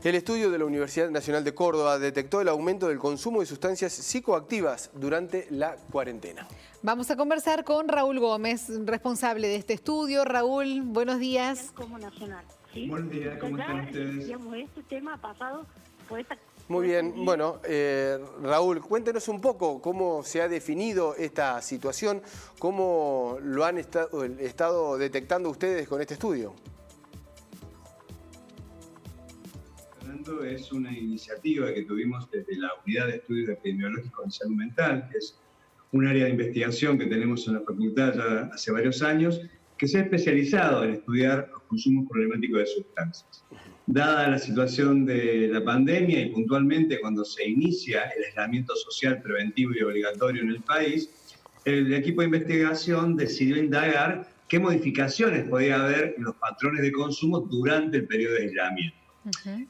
El estudio de la Universidad Nacional de Córdoba detectó el aumento del consumo de sustancias psicoactivas durante la cuarentena. Vamos a conversar con Raúl Gómez, responsable de este estudio. Raúl, buenos días. Como nacional, ¿sí? Buenos días, ¿cómo están ustedes? Digamos, este tema ha pasado por esta... Muy bien, bueno, Raúl, cuéntenos un poco cómo se ha definido esta situación, cómo lo han estado detectando ustedes con este estudio. Fernando, es una iniciativa que tuvimos desde la Unidad de Estudios Epidemiológicos en Salud Mental, que es un área de investigación que tenemos en la facultad ya hace varios años, que se ha especializado en estudiar los consumos problemáticos de sustancias. Dada la situación de la pandemia y puntualmente cuando se inicia el aislamiento social preventivo y obligatorio en el país, el equipo de investigación decidió indagar qué modificaciones podía haber en los patrones de consumo durante el periodo de aislamiento.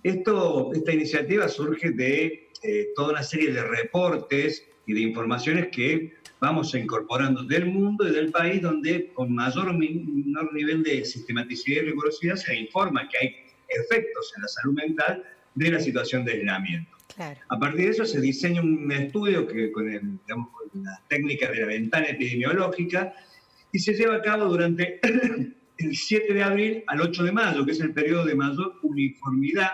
Esta iniciativa surge de toda una serie de reportes y de informaciones que vamos incorporando del mundo y del país, donde con menor nivel de sistematicidad y rigurosidad se informa que hay efectos en la salud mental de la situación de aislamiento. Claro. A partir de eso se diseña un estudio que con las técnicas de la ventana epidemiológica y se lleva a cabo durante el 7 de abril al 8 de mayo, que es el periodo de mayor uniformidad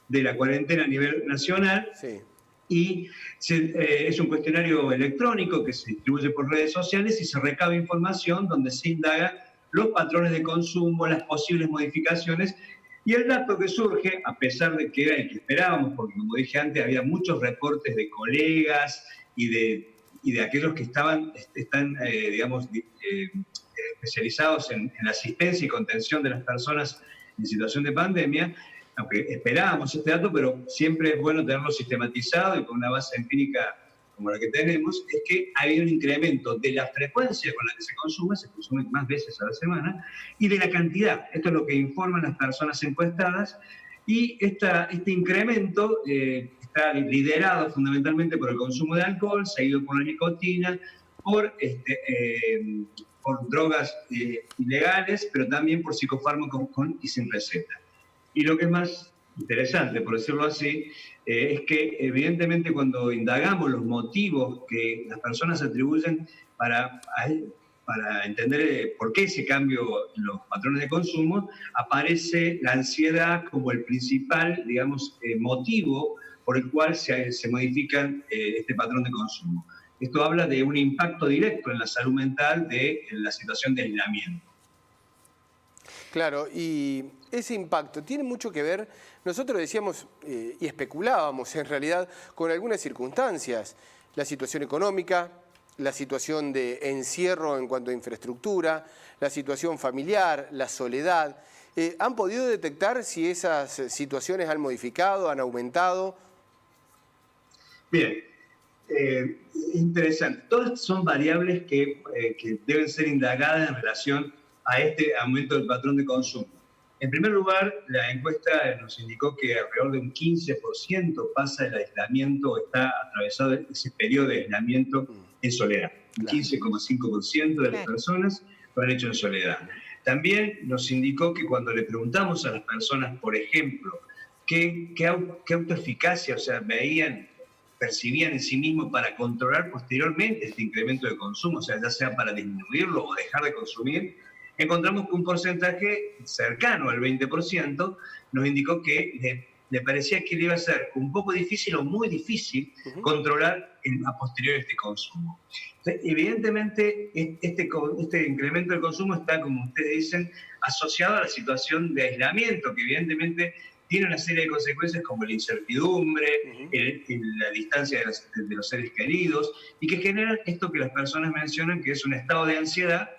de la cuarentena a nivel nacional. Sí. Y es un cuestionario electrónico que se distribuye por redes sociales y se recaba información donde se indaga los patrones de consumo, las posibles modificaciones. Y el dato que surge, a pesar de que era el que esperábamos, porque como dije antes, había muchos reportes de colegas y de aquellos que están especializados en la asistencia y contención de las personas en situación de pandemia, aunque esperábamos este dato, pero siempre es bueno tenerlo sistematizado y con una base empírica como la que tenemos, es que ha habido un incremento de la frecuencia con la que se consume más veces a la semana, y de la cantidad. Esto es lo que informan las personas encuestadas, y este incremento está liderado fundamentalmente por el consumo de alcohol, seguido por la nicotina, por drogas ilegales, pero también por psicofármacos con y sin receta. Y lo que es más interesante, por decirlo así, es que evidentemente cuando indagamos los motivos que las personas atribuyen para entender por qué ese cambio en los patrones de consumo, aparece la ansiedad como el principal, digamos, motivo por el cual se modifican este patrón de consumo. Esto habla de un impacto directo en la salud mental de la situación de aislamiento. Claro, y ese impacto tiene mucho que ver, nosotros decíamos y especulábamos en realidad con algunas circunstancias, la situación económica, la situación de encierro en cuanto a infraestructura, la situación familiar, la soledad. ¿Han podido detectar si esas situaciones han modificado, han aumentado? Bien, interesante. Todas son variables que deben ser indagadas en relación a este aumento del patrón de consumo. En primer lugar, la encuesta nos indicó que alrededor de un 15% pasa el aislamiento, está atravesado ese periodo de aislamiento en soledad. Un 15,5% de las personas lo han hecho en soledad. También nos indicó que cuando le preguntamos a las personas, por ejemplo, qué autoeficacia, o sea, percibían en sí mismos para controlar posteriormente este incremento de consumo, o sea, ya sea para disminuirlo o dejar de consumir, encontramos que un porcentaje cercano al 20% nos indicó que le parecía que le iba a ser un poco difícil o muy difícil controlar a posteriori este consumo. Entonces, evidentemente, este incremento del consumo está, como ustedes dicen, asociado a la situación de aislamiento, que evidentemente tiene una serie de consecuencias como la incertidumbre, la distancia de los seres queridos, y que generan esto que las personas mencionan, que es un estado de ansiedad,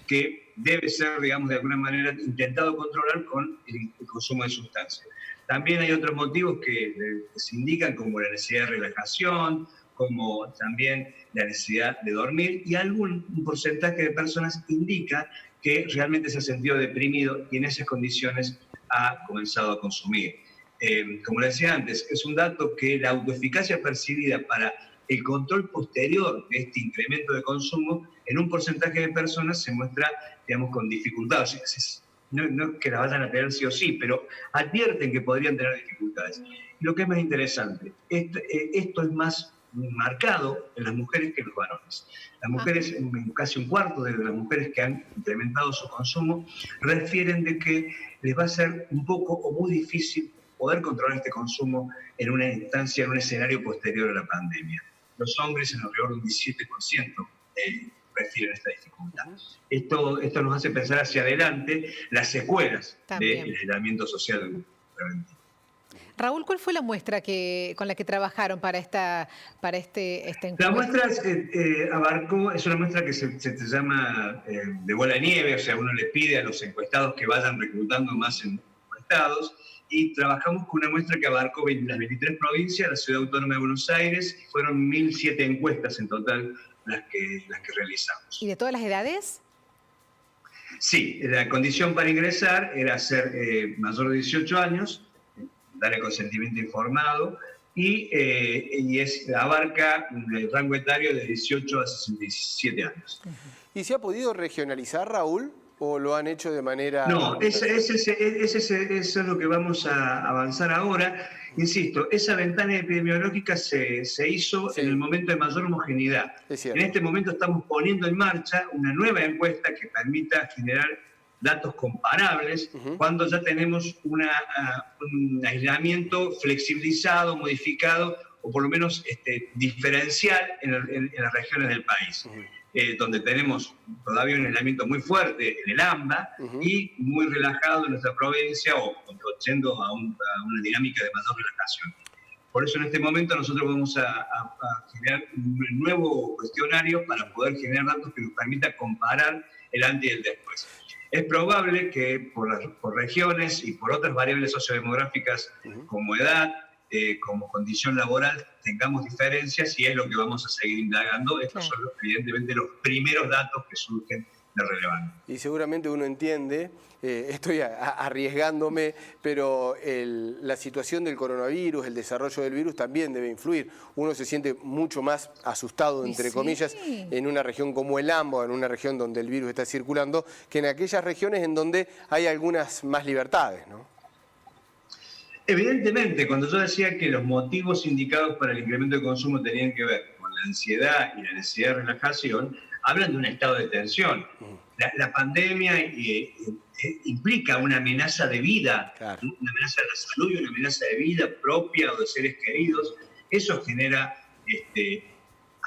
que debe ser, digamos, de alguna manera intentado controlar con el consumo de sustancias. También hay otros motivos que se indican, como la necesidad de relajación, como también la necesidad de dormir, y un porcentaje de personas indica que realmente se ha sentido deprimido y en esas condiciones ha comenzado a consumir. Como le decía antes, es un dato que la autoeficacia percibida para el control posterior de este incremento de consumo en un porcentaje de personas se muestra, digamos, con dificultades. no que la vayan a tener sí o sí, pero advierten que podrían tener dificultades. Y lo que es más interesante, esto es más marcado en las mujeres que en los varones. Las mujeres, casi un cuarto de las mujeres que han incrementado su consumo, refieren de que les va a ser un poco o muy difícil poder controlar este consumo en una instancia, en un escenario posterior a la pandemia. Los hombres en alrededor de un 17% refieren esta dificultad. Esto nos hace pensar hacia adelante las secuelas del aislamiento social preventivo. Raúl, ¿cuál fue la muestra con la que trabajaron para esta encuesta? La muestra abarcó, es una muestra que se llama de bola de nieve, o sea, uno le pide a los encuestados que vayan reclutando más encuestados, y trabajamos con una muestra que abarcó las 23 provincias, la Ciudad Autónoma de Buenos Aires, y fueron 1.007 encuestas en total las que realizamos. ¿Y de todas las edades? Sí, la condición para ingresar era ser mayor de 18 años, dar el consentimiento informado, y abarca el rango etario de 18 a 67 años. ¿Y se ha podido regionalizar, Raúl, o lo han hecho de manera...? No, eso es lo que vamos a avanzar ahora. Insisto, esa ventana epidemiológica se hizo en el momento de mayor homogeneidad. En este momento estamos poniendo en marcha una nueva encuesta que permita generar datos comparables cuando ya tenemos un aislamiento flexibilizado, modificado o por lo menos diferencial en las regiones del país, donde tenemos todavía un aislamiento muy fuerte en el AMBA y muy relajado en nuestra provincia o yendo a una dinámica de mayor relajación. Por eso en este momento nosotros vamos a generar un nuevo cuestionario para poder generar datos que nos permita comparar el antes y el después. Es probable que por regiones y por otras variables sociodemográficas como edad, como condición laboral, tengamos diferencias y es lo que vamos a seguir indagando. Estos son evidentemente los primeros datos que surgen de relevancia. Y seguramente uno entiende, estoy arriesgándome, pero la situación del coronavirus, el desarrollo del virus también debe influir. Uno se siente mucho más asustado, entre comillas, en una región como el AMBA, en una región donde el virus está circulando, que en aquellas regiones en donde hay algunas más libertades, ¿no? Evidentemente, cuando yo decía que los motivos indicados para el incremento de consumo tenían que ver con la ansiedad y la necesidad de relajación, hablan de un estado de tensión. La pandemia implica una amenaza de vida, una amenaza de la salud y una amenaza de vida propia o de seres queridos. Eso genera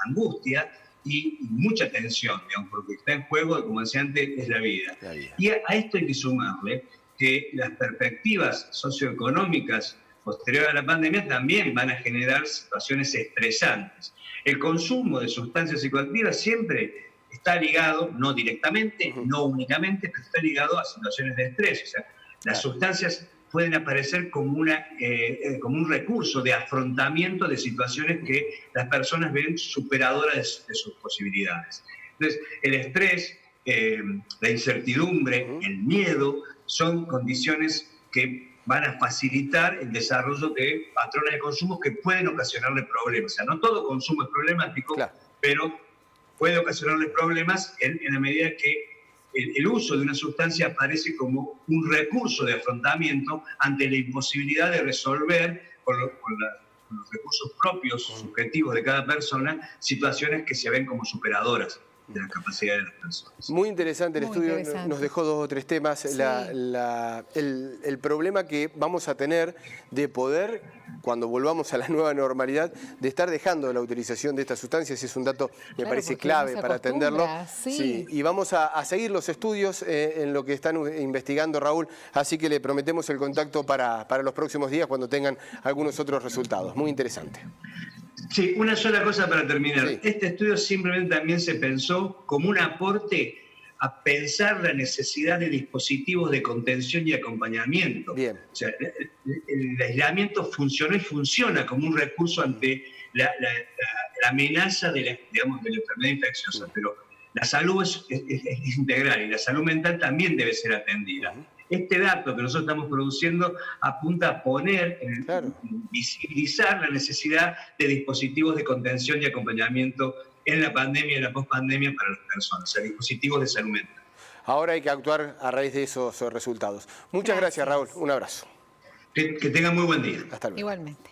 angustia y mucha tensión, digamos, porque está en juego, como decía antes, es la vida. Y a esto hay que sumarle que las perspectivas socioeconómicas posteriores a la pandemia también van a generar situaciones estresantes. El consumo de sustancias psicoactivas siempre está ligado, no directamente, no únicamente, pero está ligado a situaciones de estrés. O sea, las sustancias pueden aparecer como un recurso de afrontamiento de situaciones que las personas ven superadoras de sus posibilidades. Entonces, el estrés, la incertidumbre, el miedo, son condiciones que van a facilitar el desarrollo de patrones de consumo que pueden ocasionarle problemas. O sea, no todo consumo es problemático, pero puede ocasionarle problemas en la medida que el uso de una sustancia aparece como un recurso de afrontamiento ante la imposibilidad de resolver con los recursos propios, subjetivos de cada persona, situaciones que se ven como superadoras de la capacidad de las personas. Muy interesante el estudio, nos dejó 2 o 3 temas. Sí. El problema que vamos a tener de poder, cuando volvamos a la nueva normalidad, de estar dejando la utilización de estas sustancias es un dato, me parece clave para atenderlo. Sí. Y vamos a seguir los estudios en lo que están investigando, Raúl, así que le prometemos el contacto para los próximos días cuando tengan algunos otros resultados. Muy interesante. Sí, una sola cosa para terminar. Sí. Este estudio simplemente también se pensó como un aporte a pensar la necesidad de dispositivos de contención y acompañamiento. Bien. O sea, el aislamiento funcionó y funciona como un recurso ante la amenaza de la enfermedad infecciosa, pero la salud es integral y la salud mental también debe ser atendida. Este dato que nosotros estamos produciendo apunta a poner, visibilizar la necesidad de dispositivos de contención y acompañamiento en la pandemia y en la pospandemia para las personas, o sea, dispositivos de salud mental. ahora hay que actuar a raíz de esos resultados. Muchas gracias, Raúl. Un abrazo. Que tengan muy buen día. Hasta luego. Igualmente.